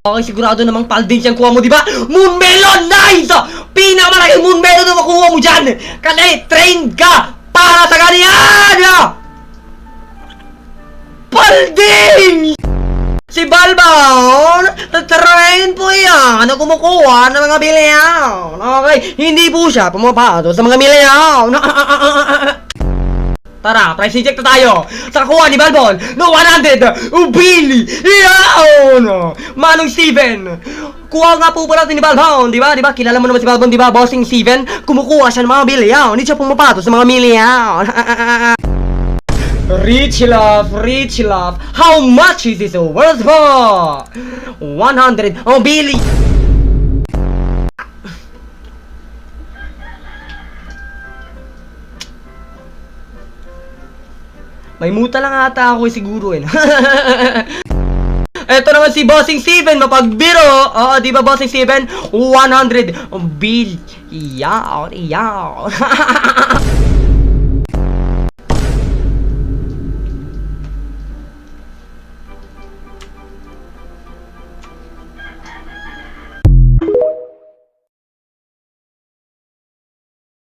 Okay, sigurado namang Palvin siyang kuha mo, di ba? Moon Melon! Nice! Pinakamalaking Moon Melon na makuha mo dyan! Kasi train ka para sa ganyan! Palvin! Si Balbon, train po yan na kumukuha ng mga bilyaw. Okay, hindi po siya pumapato sa mga bilyaw. Tara, price eject na tayo sa kakuha ni Balbon no 100 Billy. Yawn! Manong Steven, kuha nga po pala ni Balbon, di ba? Di ba? Kilala mo naman si Balbon, di ba? Bossing Steven, kumukuha siya ng mga bilyaw. Hindi siya pumapato sa mga bilyaw. Rich love, how much is this worth for? 100 Billy. May muta lang ata ako siguro eh. Eto naman si Bossing Steven, mapagbiro. Oo, di ba Bossing Steven? 100 Billy. Yaw.